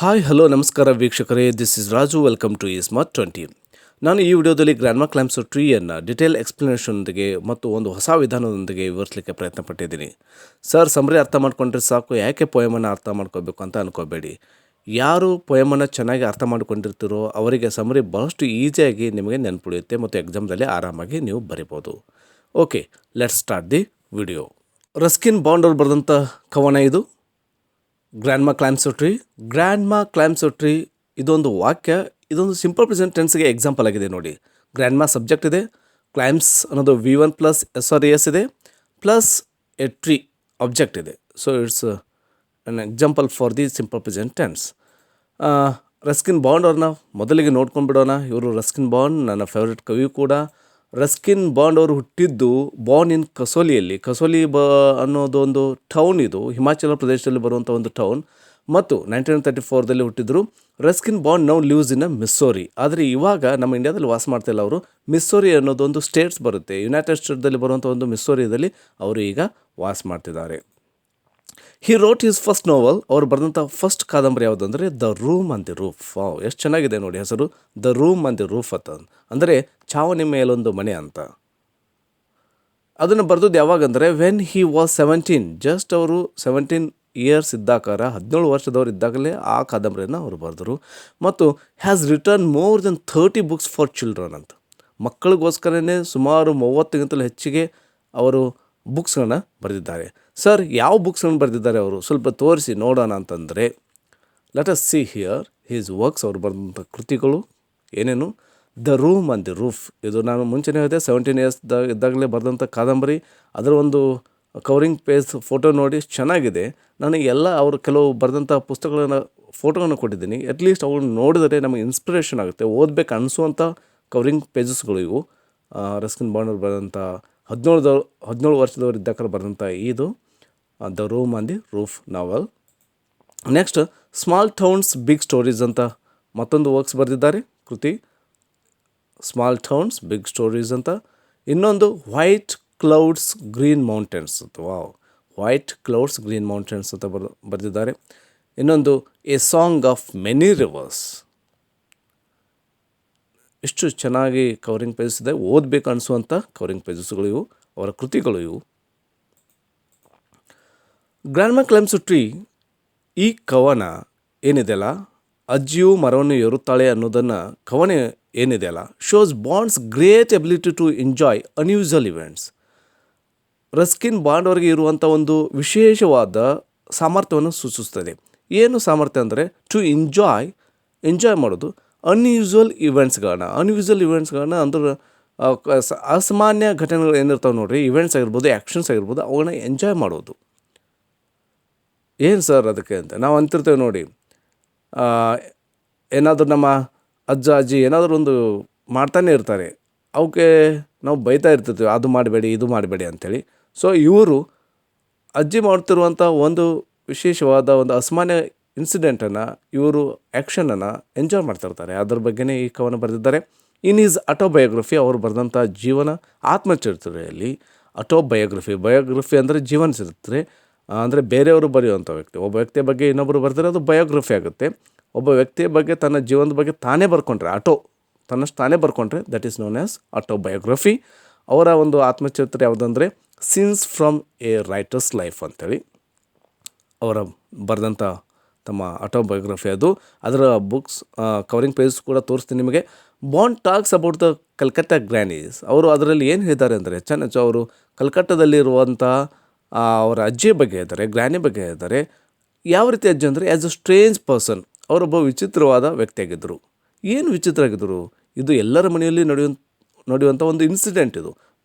Hi hello ನಮಸ್ಕಾರ ವೀಕ್ಷಕರೇ, this is Raju. Welcome to smart 20. ನಾನು ಈ ವಿಡಿಯೋದಲ್ಲಿ ಗ್ರ್ಯಾಂಡ್ಮಾ ಕ್ಲೈಮ್ಸ್ ಟ್ರೀಯನ್ನು ಡಿಟೇಲ್ ಎಕ್ಸ್ಪ್ಲನೇಷನ್ನೊಂದಿಗೆ ಮತ್ತು ಒಂದು ಹೊಸ ವಿಧಾನದೊಂದಿಗೆ ವಿವರಿಸಲಿಕ್ಕೆ ಪ್ರಯತ್ನ ಪಟ್ಟಿದ್ದೀನಿ. ಸರ್, ಸಮರಿ ಅರ್ಥ ಮಾಡ್ಕೊಂಡ್ರೆ ಸಾಕು, ಯಾಕೆ ಪೊಯಮನ್ನು ಅರ್ಥ ಮಾಡ್ಕೋಬೇಕು ಅಂತ ಅನ್ಕೋಬೇಡಿ. ಯಾರು ಪೊಯಮನ್ನು ಚೆನ್ನಾಗಿ ಅರ್ಥ ಮಾಡ್ಕೊಂಡಿರ್ತೀರೋ ಅವರಿಗೆ ಸಮರಿ ಬಹಳಷ್ಟು ಈಸಿಯಾಗಿ ನಿಮಗೆ ನೆನಪುಳಿಯುತ್ತೆ ಮತ್ತು ಎಕ್ಸಾಮ್ದಲ್ಲಿ ಆರಾಮಾಗಿ ನೀವು ಬರಿಬೋದು. Okay, let's start the video. Ruskin bond ಅವ್ರು ಬರೆದಂಥ ಕವನ ಇದು, grandma climbs tree. Grandma climbs tree ಇದೊಂದು ವಾಕ್ಯ, ಇದೊಂದು ಸಿಂಪಲ್ ಪ್ರೆಸೆಂಟ್ ಟೆನ್ಸ್ಗೆ ಎಕ್ಸಾಂಪಲ್ ಆಗಿದೆ ನೋಡಿ. ಗ್ರ್ಯಾಂಡ್ಮಾ ಸಬ್ಜೆಕ್ಟ್ ಇದೆ, ಕ್ಲೈಮ್ಸ್ ಅನ್ನೋದು V1 ಪ್ಲಸ್ SRES ಇದೆ, ಪ್ಲಸ್ ಎ ಟ್ರೀ ಆಬ್ಜೆಕ್ಟ್ ಇದೆ. So it's an example for the simple present tense. Ruskin bond ಅವ್ರನ್ನ ಮೊದಲಿಗೆ ನೋಡ್ಕೊಂಡ್ಬಿಡೋಣ. ಇವರು ರಸ್ಕಿನ್ ಬಾಂಡ್ ನನ್ನ ಫೇವ್ರೆಟ್ ಕವಿ ಕೂಡ. ರಸ್ಕಿನ್ ಬಾಂಡ್ ಅವರು ಹುಟ್ಟಿದ್ದು ಬಾರ್ನ್ ಇನ್ ಕಸೋಲಿಯಲ್ಲಿ. ಕಸೋಲಿ ಅನ್ನೋದೊಂದು ಟೌನ್, ಇದು ಹಿಮಾಚಲ ಪ್ರದೇಶದಲ್ಲಿ ಬರುವಂಥ ಒಂದು ಟೌನ್, ಮತ್ತು 1934ದಲ್ಲಿ ಹುಟ್ಟಿದ್ರು. Ruskin Bond now lives in Mussoorie. ಆದರೆ ಇವಾಗ ನಮ್ಮ ಇಂಡಿಯಾದಲ್ಲಿ ವಾಸ ಮಾಡ್ತಿಲ್ಲ ಅವರು. ಮಿಸ್ಸೋರಿ ಅನ್ನೋದೊಂದು ಸ್ಟೇಟ್ಸ್ ಬರುತ್ತೆ, ಯುನೈಟೆಡ್ ಸ್ಟೇಟ್ದಲ್ಲಿ ಬರುವಂಥ ಒಂದು ಮಿಸ್ಸೋರಿಯಲ್ಲಿ ಅವರು ಈಗ ವಾಸ ಮಾಡ್ತಿದ್ದಾರೆ. ಹಿ ರೋಟ್ ಹಿಸ್ ಫಸ್ಟ್ ನೋವೆಲ್. ಅವ್ರು ಬರೆದಂಥ ಫಸ್ಟ್ ಕಾದಂಬರಿ ಯಾವುದು ಅಂದರೆ the room on the roof. ಎಷ್ಟು ಚೆನ್ನಾಗಿದೆ ನೋಡಿ ಹೆಸರು, the room on the roof ಅಂತ. ಅಂದರೆ ಛಾವಣಿ ಮೇಲೊಂದು ಮನೆ ಅಂತ. ಅದನ್ನು ಬರೆದದ್ದು ಯಾವಾಗಂದರೆ ವೆನ್ ಹಿ ವಾಸ್ 17. ಜಸ್ಟ್ ಅವರು 17 ಇಯರ್ಸ್ ಇದ್ದಾಕಾರ, 17 ವರ್ಷದವ್ರು ಇದ್ದಾಗಲೇ ಆ ಕಾದಂಬರಿಯನ್ನು ಅವರು ಬರೆದರು. ಮತ್ತು has return more than 30 books for children ಅಂತ. ಮಕ್ಕಳಿಗೋಸ್ಕರನೇ ಸುಮಾರು 30ಗಿಂತಲೂ ಹೆಚ್ಚಿಗೆ ಅವರು ಬುಕ್ಸ್ಗಳನ್ನ ಬರೆದಿದ್ದಾರೆ. ಸರ್, ಯಾವ ಬುಕ್ಸ್ಗಳನ್ನ ಬರೆದಿದ್ದಾರೆ ಅವರು, ಸ್ವಲ್ಪ ತೋರಿಸಿ ನೋಡೋಣ ಅಂತಂದರೆ, let us see here his works. ಅವರು ಬರೆದಂಥ ಕೃತಿಗಳು ಏನೇನು. The room on the roof, ಇದು ನಾನು ಮುಂಚೆನೇ ಹೇಳಿದೆ, 17 ಇಯರ್ಸ್ ಇದ್ದಾಗಲೇ ಬರೆದಂಥ ಕಾದಂಬರಿ. ಅದರ ಒಂದು ಕವರಿಂಗ್ ಪೇಜ್ ಫೋಟೋ ನೋಡಿ ಚೆನ್ನಾಗಿದೆ. ನನಗೆ ಎಲ್ಲ ಅವರು ಕೆಲವು ಬರೆದಂಥ ಪುಸ್ತಕಗಳನ್ನ ಫೋಟೋಗಳನ್ನು ಕೊಟ್ಟಿದ್ದೀನಿ. ಅಟ್ಲೀಸ್ಟ್ ಅವ್ರನ್ನ ನೋಡಿದರೆ ನಮಗೆ ಇನ್ಸ್ಪಿರೇಷನ್ ಆಗುತ್ತೆ, ಓದಬೇಕು ಅನಿಸುವಂಥ ಕವರಿಂಗ್ ಪೇಜಸ್ಗಳು ಇವು. ರಸ್ಕಿನ್ ಬಾಂಡ್ ಅವರು ಬರೆದಂಥ 17 ವರ್ಷದವರು ಇದ್ದಾಕ ಬರೆದಂಥ ಇದು the room on the roof novel. Next small towns big stories ಅಂತ ಮತ್ತೊಂದು ವರ್ಕ್ಸ್ ಬರೆದಿದ್ದಾರೆ, ಕೃತಿ ಸ್ಮಾಲ್ ಟೌನ್ಸ್ ಬಿಗ್ ಸ್ಟೋರೀಸ್ ಅಂತ. ಇನ್ನೊಂದು ವೈಟ್ ಕ್ಲೌಡ್ಸ್ ಗ್ರೀನ್ ಮೌಂಟೇನ್ಸ್ ಅಂತ. ವೈಟ್ ಕ್ಲೌಡ್ಸ್ ಗ್ರೀನ್ ಮೌಂಟೇನ್ಸ್ ಅಂತ ಬರೆದಿದ್ದಾರೆ. ಇನ್ನೊಂದು a song of many rivers. ಇಷ್ಟು ಚೆನ್ನಾಗಿ ಕವರಿಂಗ್ ಪೇಜಸ್ ಇದೆ, ಓದಬೇಕು ಅನಿಸುವಂಥ ಕವರಿಂಗ್ ಪೇಜಸ್ಗಳು ಇವು, ಅವರ ಕೃತಿಗಳು ಇವು. ಗ್ರ್ಯಾಂಡ್ಮಾ ಕ್ಲೈಮ್ಸ್ ಟ್ರೀ ಈ ಕವನ ಏನಿದೆಯಲ್ಲ, ಅಜ್ಜಿಯು ಮರವನ್ನು ಏರುತ್ತಾಳೆ ಅನ್ನೋದನ್ನು ಕವನ ಏನಿದೆಯಲ್ಲ, shows Bond's great ability to enjoy unusual events. Ruskin Bond ಅವರಿಗೆ ಇರುವಂಥ ಒಂದು ವಿಶೇಷವಾದ ಸಾಮರ್ಥ್ಯವನ್ನು ಸೂಚಿಸ್ತದೆ. ಏನು ಸಾಮರ್ಥ್ಯ ಅಂದರೆ ಟು ಎಂಜಾಯ್ ಮಾಡೋದು ಅನ್ಯೂಸುವಲ್ ಇವೆಂಟ್ಸ್ಗಳನ್ನ ಅಂದ್ರೆ ಅಸಾಮಾನ್ಯ ಘಟನೆಗಳು ಏನಿರ್ತಾವೆ ನೋಡ್ರಿ, ಇವೆಂಟ್ಸ್ ಆಗಿರ್ಬೋದು, ಆ್ಯಕ್ಷನ್ಸ್ ಆಗಿರ್ಬೋದು, ಅವುಗಳನ್ನ ಎಂಜಾಯ್ ಮಾಡೋದು. ಏನು ಸರ್ ಅದಕ್ಕೆ ಅಂತ ನಾವು ಅಂತಿರ್ತೇವೆ ನೋಡಿ. ಏನಾದರೂ ನಮ್ಮ ಅಜ್ಜ ಅಜ್ಜಿ ಏನಾದರೂ ಒಂದು ಮಾಡ್ತಾನೆ ಇರ್ತಾರೆ, ಅವಕ್ಕೆ ನಾವು ಬೈತಾ ಇರ್ತಿರ್ತೀವಿ, ಅದು ಮಾಡಬೇಡಿ ಇದು ಮಾಡಬೇಡಿ ಅಂಥೇಳಿ. ಸೊ ಇವರು ಅಜ್ಜಿ ಮಾಡ್ತಿರುವಂಥ ಒಂದು ವಿಶೇಷವಾದ ಒಂದು ಅಸಾಮಾನ್ಯ ಇನ್ಸಿಡೆಂಟನ್ನು, ಇವರು ಆ್ಯಕ್ಷನನ್ನು ಎಂಜಾಯ್ ಮಾಡ್ತಿರ್ತಾರೆ. ಅದ್ರ ಬಗ್ಗೆನೇ ಈ ಕವನ ಬರೆದಿದ್ದಾರೆ. ಇನ್ ಈಸ್ ಆಟೋಬಯೋಗ್ರಫಿ, ಅವರು ಬರೆದಂಥ ಜೀವನ ಆತ್ಮಚರಿತ್ರೆಯಲ್ಲಿ. ಬಯೋಗ್ರಫಿ ಅಂದರೆ ಜೀವನ ಚರಿತ್ರೆ, ಅಂದರೆ ಬೇರೆಯವರು ಬರೆಯುವಂಥ ವ್ಯಕ್ತಿ. ಒಬ್ಬ ವ್ಯಕ್ತಿಯ ಬಗ್ಗೆ ಇನ್ನೊಬ್ಬರು ಬರೆದರೆ ಅದು ಬಯೋಗ್ರಫಿ ಆಗುತ್ತೆ. ಒಬ್ಬ ವ್ಯಕ್ತಿಯ ಬಗ್ಗೆ ತನ್ನ ಜೀವನದ ಬಗ್ಗೆ ತಾನೇ ಬರ್ಕೊಂಡ್ರೆ, ತನ್ನಷ್ಟು ತಾನೇ ಬರ್ಕೊಂಡ್ರೆ that is known as autobiography. ಅವರ ಒಂದು ಆತ್ಮಚರಿತ್ರೆ ಯಾವುದಂದರೆ scenes from a writer's life ಅಂಥೇಳಿ ಅವರ ಬರೆದಂಥ ತಮ್ಮ ಆಟೋಬಯೋಗ್ರಫಿ ಅದು. ಅದರ ಬುಕ್ಸ್ ಕವರಿಂಗ್ ಪೇಜ್ ಕೂಡ ತೋರಿಸ್ತೀನಿ ನಿಮಗೆ. Bond talks about the Calcutta ಗ್ರ್ಯಾನೀಸ್. ಅವರು ಅದರಲ್ಲಿ ಏನು ಹೇಳಿದ್ದಾರೆ ಅಂದರೆ, ಅವರು ಕಲ್ಕತ್ತಾದಲ್ಲಿರುವಂಥ ಅವರ ಅಜ್ಜಿಯ ಬಗ್ಗೆ ಹೇಳ್ತಾರೆ, ಗ್ರ್ಯಾನಿ ಬಗ್ಗೆ ಹೇಳ್ತಾರೆ. ಯಾವ ರೀತಿ ಅಜ್ಜಿ ಅಂದರೆ ಆ್ಯಸ್ ಅ ಸ್ಟ್ರೇಂಜ್ ಪರ್ಸನ್, ಅವರೊಬ್ಬ ವಿಚಿತ್ರವಾದ ವ್ಯಕ್ತಿಯಾಗಿದ್ದರು. ಏನು ವಿಚಿತ್ರ ಆಗಿದ್ದರು, ಇದು ಎಲ್ಲರ ಮನೆಯಲ್ಲಿ ನಡೆಯುವಂಥ ಒಂದು ಇನ್ಸಿಡೆಂಟ್ ಇದು.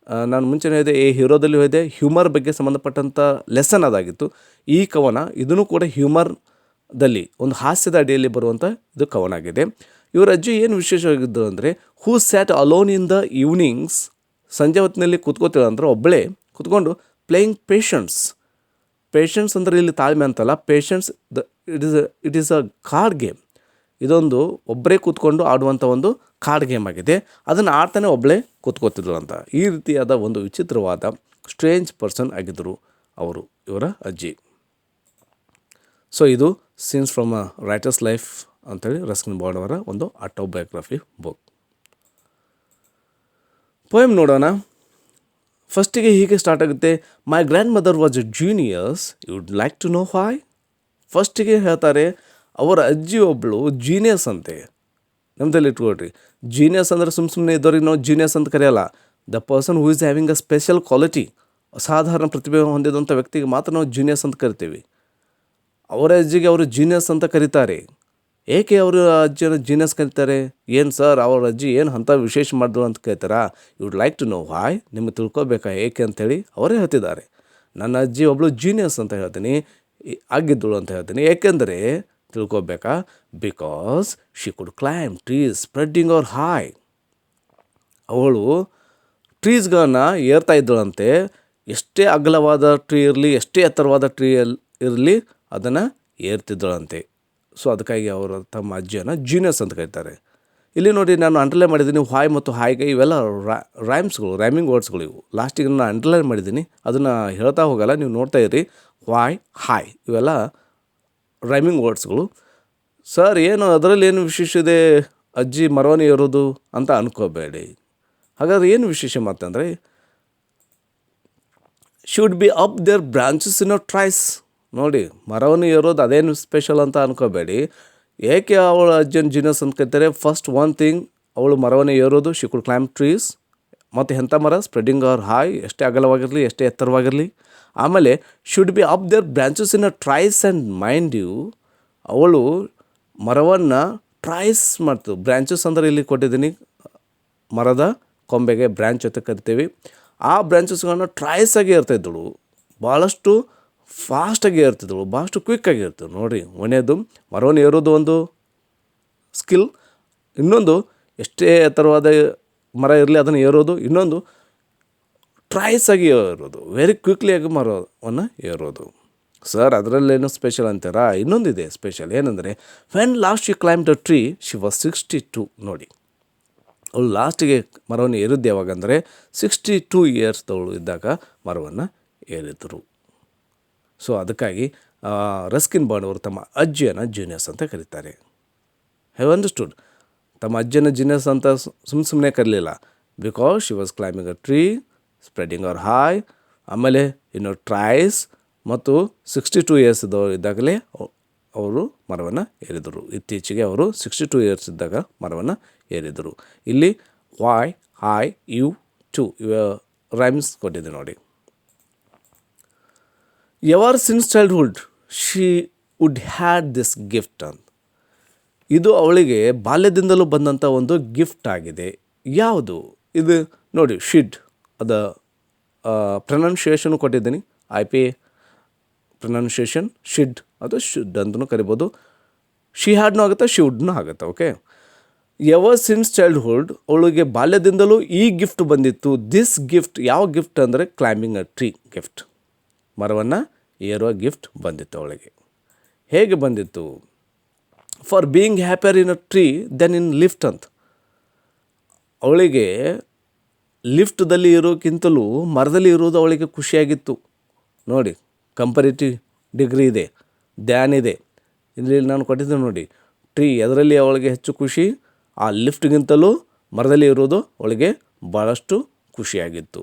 ನಾನು ಮುಂಚೆನೇ ಹೇಳಿದೆ, ಈ ಹೀರೋದಲ್ಲಿ ಹೇಳಿದೆ, ಹ್ಯೂಮರ್ ಬಗ್ಗೆ ಸಂಬಂಧಪಟ್ಟಂಥ ಲೆಸನ್ ಅದಾಗಿತ್ತು. ಈ ಕವನ ಇದನ್ನು ಕೂಡ ಹ್ಯೂಮರ್ದಲ್ಲಿ ಒಂದು ಹಾಸ್ಯದ ಅಡಿಯಲ್ಲಿ ಬರುವಂಥ ಇದು ಕವನ ಆಗಿದೆ. ಇವರ ಅಜ್ಜಿ ಏನು ವಿಶೇಷವಾಗಿದ್ದು ಅಂದರೆ who sat alone in the evenings. ಸಂಜೆ ಹೊತ್ತಿನಲ್ಲಿ ಕೂತ್ಕೋತಿಲ್ಲ ಅಂದ್ರೆ ಒಬ್ಬಳೇ ಕೂತ್ಕೊಂಡು ಪ್ಲೇಯಿಂಗ್ ಪೇಷನ್ಸ್ ಅಂದರೆ ಇಲ್ಲಿ ತಾಳ್ಮೆ ಅಂತಲ್ಲ, patience it is a card game. ಇದೊಂದು ಒಬ್ಬರೇ ಕೂತ್ಕೊಂಡು ಆಡುವಂಥ ಒಂದು ಕಾರ್ಡ್ ಗೇಮ್ ಆಗಿದೆ. ಅದನ್ನು ಆಡ್ತಾನೆ ಒಬ್ಬಳೇ ಕೂತ್ಕೋತಿದ್ರು ಅಂತ. ಈ ರೀತಿಯಾದ ಒಂದು ವಿಚಿತ್ರವಾದ ಸ್ಟ್ರೇಂಜ್ ಪರ್ಸನ್ ಆಗಿದ್ದರು ಅವರು, ಇವರ ಅಜ್ಜಿ. ಸೊ ಇದು scenes from a writers life ಅಂತೇಳಿ ರಸ್ಕಿನ್ ಬಾಂಡ್ ಅವರ ಒಂದು ಆಟೋಬಯೋಗ್ರಫಿ ಬುಕ್. ಪೋಯಮ್ ನೋಡೋಣ. ಫಸ್ಟಿಗೆ ಹೀಗೆ ಸ್ಟಾರ್ಟ್ ಆಗುತ್ತೆ. My grandmother was a genius, would like to know why. ಫಸ್ಟಿಗೆ ಹೇಳ್ತಾರೆ ಅವರ ಅಜ್ಜಿ ಒಬ್ಬಳು ಜೀನಿಯಸ್ ಅಂತೆ. ನಮ್ಮದಲ್ಲಿ ಇಟ್ಕೊಳ್ರಿ, ಜೀನಿಯಸ್ ಅಂದರೆ ಸುಮ್ಮನೆ ಇದ್ದವ್ರಿಗೆ ನಾವು ಜೀನಿಯಸ್ ಅಂತ ಕರೆಯಲ್ಲ. The person who is having a special quality, ಅಸಾಧಾರಣ ಪ್ರತಿಭೆ ಹೊಂದಿದಂಥ ವ್ಯಕ್ತಿಗೆ ಮಾತ್ರ ನಾವು ಜೀನಿಯಸ್ ಅಂತ ಕರಿತೀವಿ. ಅವರ ಅಜ್ಜಿಗೆ ಅವರು ಜೀನಿಯಸ್ ಅಂತ ಕರೀತಾರೆ. ಏಕೆ ಅವರು ಅಜ್ಜಿಯನ್ನು ಜೀನಿಯಸ್ ಕರೀತಾರೆ? ಏನು ಸರ್ ಅವ್ರ ಅಜ್ಜಿ ಏನು ಅಂಥ ವಿಶೇಷ ಮಾಡಿದ್ರು ಅಂತ ಕೇಳ್ತಾರಾ? Would like to know why. ನಿಮಗೆ ತಿಳ್ಕೊಬೇಕಾ ಏಕೆ ಅಂಥೇಳಿ ಅವರೇ ಹೇಳ್ತಿದ್ದಾರೆ. ನನ್ನ ಅಜ್ಜಿ ಒಬ್ಬಳು ಜೀನಿಯಸ್ ಅಂತ ಹೇಳ್ತೀನಿ, ಆಗಿದ್ದಳು ಅಂತ ಹೇಳ್ತೀನಿ. ಏಕೆಂದರೆ ತಿಳ್ಕೊಬೇಕಾ? Because she could climb trees spreading over high. ಅವಳು ಟ್ರೀಸ್ಗಳನ್ನ ಏರ್ತಾ ಇದ್ದಳಂತೆ. ಎಷ್ಟೇ ಅಗಲವಾದ ಟ್ರೀ ಇರಲಿ, ಎಷ್ಟೇ ಎತ್ತರವಾದ ಟ್ರೀ ಇರಲಿ, ಅದನ್ನು ಏರ್ತಿದ್ದಳಂತೆ. ಸೊ ಅದಕ್ಕಾಗಿ ಅವರು ತಮ್ಮ ಅಜ್ಜಿಯನ್ನು ಜೀನಿಯಸ್ ಅಂತ ಕರೀತಾರೆ. ಇಲ್ಲಿ ನೋಡಿ, ನಾನು ಅಂಡರ್ಲೈನ್ ಮಾಡಿದ್ದೀನಿ ಹಾಯ್ ಮತ್ತು ಹಾಯ್ಗೆ ಇವೆಲ್ಲ ರೈಮ್ಸ್ಗಳು, ರೈಮಿಂಗ್ ವರ್ಡ್ಸ್ಗಳು. ಇವು ಲಾಸ್ಟಿಗೆ ನಾನು ಅಂಡರ್ಲೈನ್ ಮಾಡಿದ್ದೀನಿ, ಅದನ್ನು ಹೇಳ್ತಾ ಹೋಗಲ್ಲ, ನೀವು ನೋಡ್ತಾ ಇರಿ. ವಾಯ್, ಹಾಯ್ ಇವೆಲ್ಲ ರೈಮಿಂಗ್ ವರ್ಡ್ಸ್ಗಳು. ಸರ್ ಏನು ಅದರಲ್ಲಿ ಏನು ವಿಶೇಷ ಇದೆ ಅಜ್ಜಿ ಮರವಣಿ ಇರೋದು ಅಂತ ಅನ್ಕೋಬೇಡಿ. ಹಾಗಾದ್ರೆ ಏನು ವಿಶೇಷ ಮಾತಂದರೆ, should be up there branches in a trees. ನೋಡಿ, ಮರವನ್ನು ಏರೋದು ಅದೇನು ಸ್ಪೆಷಲ್ ಅಂತ ಅನ್ಕೋಬೇಡಿ. ಏಕೆ ಅವಳು ಅಜ್ಜನ ಜೀನಿಯಸ್ ಅಂತ ಕರೀತಾರೆ? ಫಸ್ಟ್ ಒನ್ ಥಿಂಗ್, ಅವಳು ಮರವನ್ನು ಏರೋದು, ಶಿ ಕುಡ್ ಕ್ಲೈಮ್ ಟ್ರೀಸ್. ಮತ್ತು ಎಂಥ ಮರ? ಸ್ಪ್ರೆಡಿಂಗ್ ಅವರ್ ಹಾಯ್, ಎಷ್ಟೇ ಅಗಲವಾಗಿರಲಿ, ಎಷ್ಟೇ ಎತ್ತರವಾಗಿರಲಿ. ಆಮೇಲೆ should be up there branches in a trees and mind you. ಅವಳು ಮರವನ್ನು ಟ್ರೈಸ್ ಮಾಡ್ತು. ಬ್ರ್ಯಾಂಚಸ್ ಅಂದರೆ ಇಲ್ಲಿ ಕೊಟ್ಟಿದ್ದೀನಿ, ಮರದ ಕೊಂಬೆಗೆ ಬ್ರ್ಯಾಂಚ್ ಅಂತ ಕರಿತೀವಿ. ಆ ಬ್ರ್ಯಾಂಚಸ್ಗಳನ್ನ ಟ್ರೈಸ್ ಆಗಿ ಏರ್ತಾಯಿದ್ದಳು, ಭಾಳಷ್ಟು ಫಾಸ್ಟಾಗಿ ಏರ್ತಿದ್ದಳು, ಭಾಳಷ್ಟು ಕ್ವಿಕ್ಕಾಗಿ ಇರ್ತದೆ. ನೋಡಿ, ಒಂದೇದು ಮರವನ್ನು ಏರೋದು ಒಂದು ಸ್ಕಿಲ್, ಇನ್ನೊಂದು ಎಷ್ಟೇ ಎತ್ತರವಾದ ಮರ ಇರಲಿ ಅದನ್ನು ಏರೋದು, ಇನ್ನೊಂದು ಟ್ರೈಸ್ ಆಗಿ ಏರೋದು, ವೆರಿ ಕ್ವಿಕ್ಲಿಯಾಗಿ ಮರವನ್ನು ಏರೋದು. ಸರ್ ಅದರಲ್ಲೇನು ಸ್ಪೆಷಲ್ ಅಂತಾರಾ? ಇನ್ನೊಂದಿದೆ ಸ್ಪೆಷಲ್. ಏನಂದರೆ, when last she climb the tree she was 62. ನೋಡಿ, ಅವಳು ಲಾಸ್ಟಿಗೆ ಮರವನ್ನು ಏರಿದ್ದು ಯಾವಾಗಂದರೆ 62 ಇಯರ್ಸ್ದವಳು ಇದ್ದಾಗ ಮರವನ್ನು ಏರಿದ್ರು. ಸೊ ಅದಕ್ಕಾಗಿ ರಸ್ಕಿನ್ ಬಾಂಡ್ ಅವರು ತಮ್ಮ ಅಜ್ಜಿಯನ್ನು ಜೀನಿಯಸ್ ಅಂತ ಕರೀತಾರೆ. Have understood? ತಮ್ಮ ಅಜ್ಜಿಯನ್ನು ಜೀನಿಯಸ್ ಅಂತ ಸುಮ್ಮನೆ ಕರೀಲಿಲ್ಲ. Because she was climbing a tree, spreading over high, ಆಮೇಲೆ ಇನ್ನು ಟ್ರೈಸ್, ಮತ್ತು 62 ಇಯರ್ಸ್ ಇದ್ದಾಗಲೇ ಅವರು ಮರವನ್ನು ಏರಿದರು. ಇತ್ತೀಚೆಗೆ ಅವರು 62 ಇಯರ್ಸ್ ಇದ್ದಾಗ ಮರವನ್ನು ಏರಿದರು. ಇಲ್ಲಿ ವಾಯ್, ಹಾಯ್, ಯು, ಟು ಇವ ರೈಮ್ಸ್ ಕೊಟ್ಟಿದೆ ನೋಡಿ. Ever since childhood she would had this gift ಅಂತ. ಇದು ಅವಳಿಗೆ ಬಾಲ್ಯದಿಂದಲೂ ಬಂದಂಥ ಒಂದು ಗಿಫ್ಟ್ ಆಗಿದೆ. ಯಾವುದು ಇದು? ನೋಡಿ, ಶಿಡ್, ಅದು ಪ್ರೊನೌನ್ಸಿಯೇಷನು ಕೊಟ್ಟಿದ್ದೀನಿ. IP ಪ್ರೊನೌನ್ಸಿಯೇಷನ್ ಶಿಡ್, ಅದು ಶುಡ್ ಅಂತಲೂ ಕರಿಬೋದು. ಶಿ ಹ್ಯಾಡ್ನೂ ಆಗುತ್ತೆ, ಶಿ ವುಡ್ನೂ ಆಗುತ್ತೆ. ಓಕೆ, ಎವರ್ ಸಿನ್ಸ್ ಚೈಲ್ಡ್ಹುಡ್, ಅವಳಿಗೆ ಬಾಲ್ಯದಿಂದಲೂ ಈ ಗಿಫ್ಟ್ ಬಂದಿತ್ತು. ದಿಸ್ ಗಿಫ್ಟ್ ಯಾವ ಗಿಫ್ಟ್ ಅಂದರೆ ಕ್ಲೈಂಬಿಂಗ್ ಅ ಟ್ರೀ ಗಿಫ್ಟ್, ಮರವನ್ನು ಏರುವ ಗಿಫ್ಟ್ ಬಂದಿತ್ತು ಅವಳಿಗೆ. ಹೇಗೆ ಬಂದಿತ್ತು? For being happier in a tree than in lift ಅಂತ. ಅವಳಿಗೆ ಲಿಫ್ಟ್ದಲ್ಲಿ ಇರೋಕ್ಕಿಂತಲೂ ಮರದಲ್ಲಿ ಇರೋದು ಅವಳಿಗೆ ಖುಷಿಯಾಗಿತ್ತು. ನೋಡಿ, ಕಂಪರೇಟಿವ್ ಡಿಗ್ರಿ ಇದೆ, ಧ್ಯಾನ್ ಇದೆ. ಇಲ್ಲಿ ನಾನು ಕೊಟ್ಟಿದ್ದೇನೆ ನೋಡಿ, ಟ್ರೀ ಎದರಲ್ಲಿ ಅವಳಿಗೆ ಹೆಚ್ಚು ಖುಷಿ? ಆ ಲಿಫ್ಟ್ಗಿಂತಲೂ ಮರದಲ್ಲಿ ಇರೋದು ಅವಳಿಗೆ ಭಾಳಷ್ಟು ಖುಷಿಯಾಗಿತ್ತು.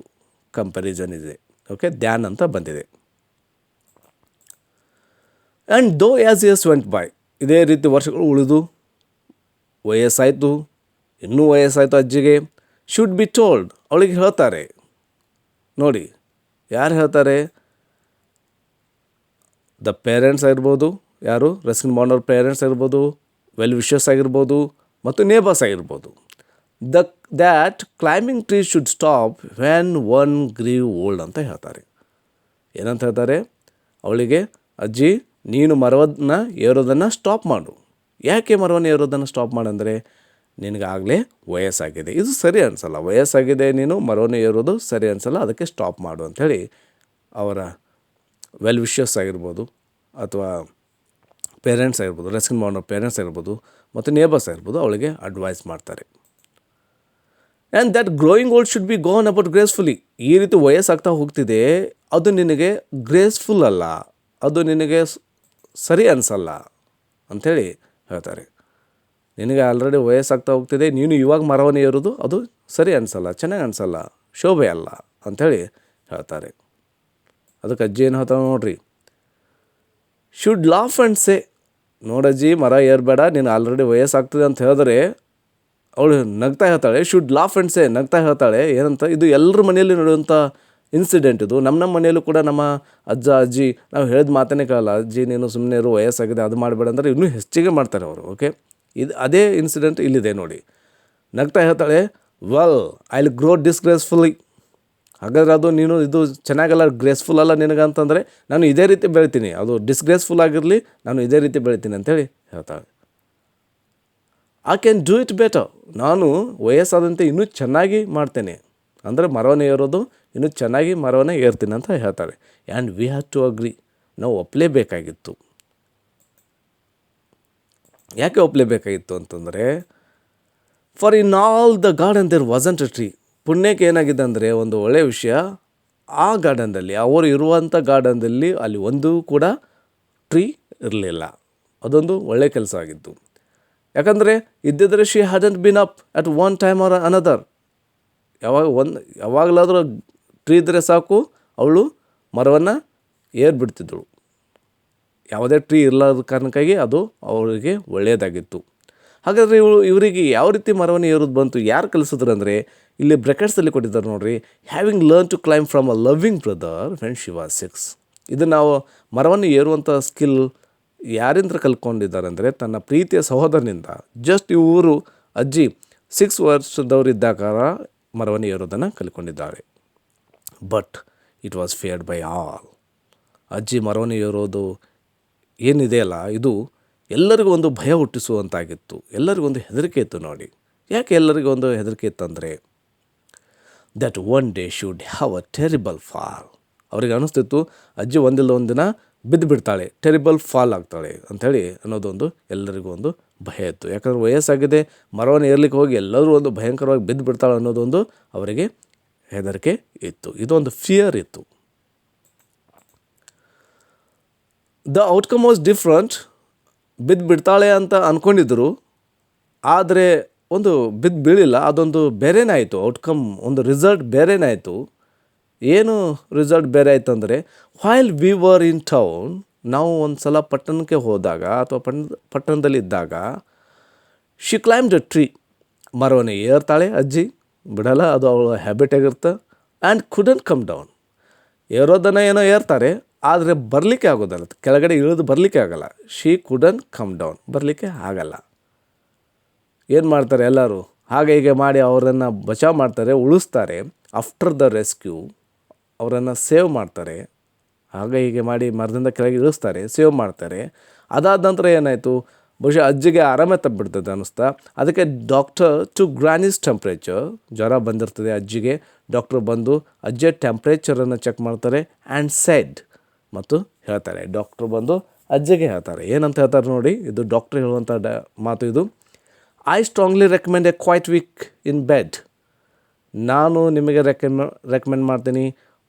ಕಂಪ್ಯಾರಿಸನ್ ಇದೆ. ಓಕೆ, ಧ್ಯಾನ್ ಅಂತ ಬಂದಿದೆ. ಆ್ಯಂಡ್ ದೋ ಆ್ಯಸ್ ಇಯರ್ಸ್ ವೆಂಟ್ ಬೈ, ಇದೇ ರೀತಿ ವರ್ಷಗಳು ಉಳಿದು ವಯಸ್ಸಾಯಿತು, ಇನ್ನೂ ವಯಸ್ಸಾಯಿತು ಅಜ್ಜಿಗೆ. ಶುಡ್ ಬಿ ಟೋಲ್ಡ್, ಅವಳಿಗೆ ಹೇಳ್ತಾರೆ. ನೋಡಿ, ಯಾರು ಹೇಳ್ತಾರೆ? ದ ಪೇರೆಂಟ್ಸ್ ಆಗಿರ್ಬೋದು, ಯಾರು? ರಸ್ಕಿನ್ ಬಾಂಡ್ ಅವ್ರ ಪೇರೆಂಟ್ಸ್ ಆಗಿರ್ಬೋದು, ವೆಲ್ ವಿಶರ್ಸ್ ಆಗಿರ್ಬೋದು, ಮತ್ತು ನೇಬರ್ಸ್ ಆಗಿರ್ಬೋದು. That climbing tree should stop when one grew old ಅಂತ ಹೇಳ್ತಾರೆ. ಏನಂತ ಹೇಳ್ತಾರೆ? ಅವಳಿಗೆ, ಅಜ್ಜಿ ನೀನು ಮರವನ್ನು ಏರೋದನ್ನು ಸ್ಟಾಪ್ ಮಾಡು. ಯಾಕೆ ಮರವನ್ನು ಏರೋದನ್ನು ಸ್ಟಾಪ್ ಮಾಡಂದರೆ, ನಿನಗಾಗಲೇ ವಯಸ್ಸಾಗಿದೆ, ಇದು ಸರಿ ಅನಿಸಲ್ಲ, ವಯಸ್ಸಾಗಿದೆ, ನೀನು ಮರವನ್ನು ಏರೋದು ಸರಿ ಅನಿಸಲ್ಲ, ಅದಕ್ಕೆ ಸ್ಟಾಪ್ ಮಾಡು ಅಂಥೇಳಿ ಅವರ ವೆಲ್ ವಿಶರ್ಸ್ ಆಗಿರ್ಬೋದು, ಅಥವಾ ಪೇರೆಂಟ್ಸ್ ಆಗಿರ್ಬೋದು, ರಸ್ಕಿನ್ ಬಾಂಡ್ ಅವ್ರ ಪೇರೆಂಟ್ಸ್ ಆಗಿರ್ಬೋದು, ಮತ್ತು ನೇಬರ್ಸ್ ಆಗಿರ್ಬೋದು, ಅವಳಿಗೆ ಅಡ್ವೈಸ್ ಮಾಡ್ತಾರೆ. And that growing old should be gone about gracefully. ಈ ರೀತಿ ವಯಸ್ಸಾಗ್ತಾ ಹೋಗ್ತಿದೆ, ಅದು ನಿನಗೆ ಗ್ರೇಸ್ಫುಲ್ ಅಲ್ಲ, ಅದು ನಿನಗೆ ಸರಿ ಅನಿಸಲ್ಲ ಅಂಥೇಳಿ ಹೇಳ್ತಾರೆ. ನಿನಗೆ ಆಲ್ರೆಡಿ ವಯಸ್ಸಾಗ್ತಾ ಹೋಗ್ತಿದೆ, ನೀನು ಇವಾಗ ಮರವನ್ನು ಏರೋದು ಅದು ಸರಿ ಅನಿಸಲ್ಲ, ಚೆನ್ನಾಗಿ ಅನಿಸಲ್ಲ, ಶೋಭೆ ಅಲ್ಲ ಅಂಥೇಳಿ ಹೇಳ್ತಾರೆ. ಅದಕ್ಕೆ ಅಜ್ಜಿ ಏನು ಹೇಳ್ತಾವೆ ನೋಡ್ರಿ, ಶುಡ್ ಲಾಫ್ ಆ್ಯಂಡ್ ಸೇ, ನೋಡಜ್ಜಿ ಮರ ಏರಬೇಡ, ನೀನು ಆಲ್ರೆಡಿ ವಯಸ್ಸಾಗ್ತದೆ ಅಂತ ಹೇಳಿದ್ರೆ ಅವಳು ನಗ್ತಾ ಹೇಳ್ತಾಳೆ. ಶುಡ್ ಲಾಫ್ ಆ್ಯಂಡ್ ಸೇ, ನಗ್ತಾ ಹೇಳ್ತಾಳೆ. ಏನಂತ, ಇದು ಎಲ್ಲರ ಮನೆಯಲ್ಲಿ ನಡೆಯುವಂಥ ಇನ್ಸಿಡೆಂಟ್ ಇದು. ನಮ್ಮ ಮನೆಯಲ್ಲೂ ಕೂಡ ನಮ್ಮ ಅಜ್ಜ ಅಜ್ಜಿ ನಾವು ಹೇಳಿದ ಮಾತನ್ನೇ ಕೇಳಲ್ಲ. ಅಜ್ಜಿ ನೀನು ಸುಮ್ಮನೆ ಇರು, ವಯಸ್ಸಾಗಿದೆ, ಅದು ಮಾಡಬೇಡ ಅಂದರೆ ಇನ್ನೂ ಹೆಚ್ಚಿಗೆ ಮಾಡ್ತಾರೆ ಅವರು. ಓಕೆ, ಇದು ಅದೇ ಇನ್ಸಿಡೆಂಟ್ ಇಲ್ಲಿದೆ ನೋಡಿ. ನಗ್ತಾ ಹೇಳ್ತಾಳೆ, ವೆಲ್ ಐ ವಿಲ್ ಗ್ರೋ ಡಿಸ್ಗ್ರೇಸ್ಫುಲಿ. ಹಾಗಾದ್ರೆ ಅದು ನೀನು ಇದು ಚೆನ್ನಾಗಲ್ಲ, ಗ್ರೇಸ್ಫುಲ್ ಅಲ್ಲ ನಿನಗಂತಂದರೆ ನಾನು ಇದೇ ರೀತಿ ಬೆಳಿತೀನಿ, ಅದು ಡಿಸ್ಗ್ರೇಸ್ಫುಲ್ ಆಗಿರಲಿ, ನಾನು ಇದೇ ರೀತಿ ಬೆಳಿತೀನಿ ಅಂತೇಳಿ ಹೇಳ್ತಾಳೆ. I can do it better, ನಾನು ವಯಸ್ಸಾದಂತೆ ಇನ್ನೂ ಚೆನ್ನಾಗಿ ಮಾಡ್ತೇನೆ, ಅಂದರೆ ಮರವನ್ನು ಏರೋದು ಇನ್ನೂ ಚೆನ್ನಾಗಿ ಮರವನ್ನು ಏರ್ತೀನಿ ಅಂತ ಹೇಳ್ತಾಳೆ. And we have to agree, ನಾವು ಒಪ್ಪಲೇಬೇಕಾಗಿತ್ತು. ಯಾಕೆ ಒಪ್ಪಲೇಬೇಕಾಗಿತ್ತು ಅಂತಂದರೆ, for in all the garden there wasn't a tree. ಪುಣ್ಯಕ್ಕೆ ಏನಾಗಿದೆ ಅಂದರೆ, ಒಂದು ಒಳ್ಳೆಯ ವಿಷಯ, ಆ ಗಾರ್ಡನ್ದಲ್ಲಿ, ಅವರು ಇರುವಂಥ ಗಾರ್ಡನ್ದಲ್ಲಿ ಅಲ್ಲಿ ಒಂದು ಕೂಡ ಟ್ರೀ ಇರಲಿಲ್ಲ. ಅದೊಂದು ಒಳ್ಳೆಯ ಕೆಲಸ ಆಗಿತ್ತು. ಯಾಕಂದರೆ ಇದ್ದಿದ್ರೆ she hadn't been up at one time or another. ಯಾವಾಗಲಾದರೂ ಟ್ರೀ ಇದ್ದರೆ ಸಾಕು, ಅವಳು ಮರವನ್ನು ಏರ್ಬಿಡ್ತಿದ್ದಳು. ಯಾವುದೇ ಟ್ರೀ ಇರಲಾರದ ಕಾರಣಕ್ಕಾಗಿ ಅದು ಅವರಿಗೆ ಒಳ್ಳೆಯದಾಗಿತ್ತು. ಹಾಗಾದರೆ ಇವರಿಗೆ ಯಾವ ರೀತಿ ಮರವನ್ನು ಏರೋದು ಬಂತು, ಯಾರು ಕಲಿಸಿದ್ರು ಅಂದರೆ, ಇಲ್ಲಿ ಬ್ರೆಕೆಟ್ಸಲ್ಲಿ ಕೊಟ್ಟಿದ್ದಾರೆ ನೋಡಿರಿ, having learn to climb from a loving brother when she was 6. ಇದು ನಾವು ಮರವನ್ನು ಏರುವಂಥ ಸ್ಕಿಲ್ ಯಾರಿಂದ ಕಲ್ತ್ಕೊಂಡಿದ್ದಾರೆ ಅಂದರೆ, ತನ್ನ ಪ್ರೀತಿಯ ಸಹೋದರನಿಂದ. ಜಸ್ಟ್ ಇವರು ಅಜ್ಜಿ 6 ವರ್ಷದವರಿದ್ದಾಗ ಮರವನ್ನು ಏರೋದನ್ನು ಕಲ್ತ್ಕೊಂಡಿದ್ದಾರೆ. But it was feared by all. ಅಜ್ಜಿ ಮರವನ್ನು ಏರೋದು ಏನಿದೆಯಲ್ಲ, ಇದು ಎಲ್ಲರಿಗೂ ಒಂದು ಭಯ ಹುಟ್ಟಿಸುವಂತಾಗಿತ್ತು, ಎಲ್ಲರಿಗೊಂದು ಹೆದರಿಕೆ ಇತ್ತು ನೋಡಿ. ಯಾಕೆ ಎಲ್ಲರಿಗೂ ಒಂದು ಹೆದರಿಕೆ ಇತ್ತಂದರೆ, that one day should have a terrible fall. ಅವ್ರಿಗೆ ಅನ್ನಿಸ್ತಿತ್ತು ಅಜ್ಜಿ ಒಂದಿಲ್ಲ ಒಂದಿನ ಬಿದ್ದು ಬಿಡ್ತಾಳೆ, ಟೆರಿಬಲ್ ಫಾಲ್ ಆಗ್ತಾಳೆ ಅಂಥೇಳಿ ಅನ್ನೋದೊಂದು ಎಲ್ಲರಿಗೂ ಒಂದು ಭಯ ಇತ್ತು. ಯಾಕಂದರೆ ವಯಸ್ಸಾಗಿದೆ, ಮರವನ್ನು ಏರ್ಲಿಕ್ಕೆ ಹೋಗಿ ಎಲ್ಲರೂ ಒಂದು ಭಯಂಕರವಾಗಿ ಬಿದ್ದು ಬಿಡ್ತಾಳೆ ಅನ್ನೋದೊಂದು ಅವರಿಗೆ ಹೆದರಿಕೆ ಇತ್ತು. ಇದೊಂದು ಫಿಯರ್ ಇತ್ತು. The outcome was different. ಬಿದ್ದು ಬಿಡ್ತಾಳೆ ಅಂತ ಅಂದ್ಕೊಂಡಿದ್ದರು, ಆದರೆ ಒಂದು ಬಿದ್ದು ಬೀಳಿಲ್ಲ, ಅದೊಂದು ಬೇರೆನೇ ಆಯಿತು. ಔಟ್ಕಮ್, ಒಂದು ರಿಸಲ್ಟ್ ಬೇರೆನೇ ಆಯಿತು. ಏನು ರಿಸಲ್ಟ್ ಬೇರೆ ಆಯಿತು ಅಂದರೆ, while we were in town, ನಾವು ಒಂದು ಸಲ ಪಟ್ಟಣಕ್ಕೆ ಹೋದಾಗ ಅಥವಾ ಪಟ್ಟಣದಲ್ಲಿದ್ದಾಗ, ಶಿ ಕ್ಲೈಮ್ಡ್ ಅ ಟ್ರೀ, ಮರವನ್ನು ಏರ್ತಾಳೆ ಅಜ್ಜಿ, ಬಿಡಲ್ಲ, ಅದು ಅವಳ ಹ್ಯಾಬಿಟ್ ಆಗಿರುತ್ತೆ. And couldn't come down. ಏರೋದನ್ನು ಏನೋ ಏರ್ತಾರೆ, ಆದರೆ ಬರಲಿಕ್ಕೆ ಆಗೋದಲ್ಲ, ಕೆಳಗಡೆ ಇಳಿದು ಬರಲಿಕ್ಕೆ ಆಗಲ್ಲ. ಶಿ ಕುಡಂಟ್ ಕಮ್ ಡೌನ್, ಬರಲಿಕ್ಕೆ ಆಗಲ್ಲ. ಏನು ಮಾಡ್ತಾರೆ ಎಲ್ಲರೂ, ಹಾಗೆ ಹೀಗೆ ಮಾಡಿ ಅವರನ್ನು ಬಚಾವ್ ಮಾಡ್ತಾರೆ, ಉಳಿಸ್ತಾರೆ. ಆಫ್ಟರ್ ದ ರೆಸ್ಕ್ಯೂ ಅವರನ್ನು ಸೇವ್ ಮಾಡ್ತಾರೆ. ಹಾಗೆ ಹೀಗೆ ಮಾಡಿ ಮರದಿಂದ ಕೆಳಗೆ ಇಳಿಸ್ತಾರೆ, ಸೇವ್ ಮಾಡ್ತಾರೆ. ಅದಾದ ನಂತರ ಏನಾಯಿತು, ಬಹುಶಃ ಅಜ್ಜಿಗೆ ಆರಾಮೇ ತಪ್ಪಿಬಿಡ್ತದೆ ಅನ್ನಿಸ್ತಾ. ಅದಕ್ಕೆ ಡಾಕ್ಟರ್ ಟು ಗ್ರಾನಿಸ್ ಟೆಂಪ್ರೇಚರ್, ಜ್ವರ ಬಂದಿರ್ತದೆ ಅಜ್ಜಿಗೆ. ಡಾಕ್ಟ್ರು ಬಂದು ಅಜ್ಜಿಯ ಟೆಂಪ್ರೇಚರನ್ನು ಚೆಕ್ ಮಾಡ್ತಾರೆ. ಆ್ಯಂಡ್ ಸೆಡ್, ಮತ್ತು ಹೇಳ್ತಾರೆ, ಡಾಕ್ಟ್ರು ಬಂದು ಅಜ್ಜಿಗೆ ಹೇಳ್ತಾರೆ. ಏನಂತ ಹೇಳ್ತಾರೆ ನೋಡಿ, ಇದು ಡಾಕ್ಟ್ರ್ ಹೇಳುವಂಥ ಮಾತು ಇದು. I strongly recommend a quiet week in bed. ನಾನು ನಿಮಗೆ ರೆಕಮೆಂಡ್ ಮಾಡ್ತೀನಿ,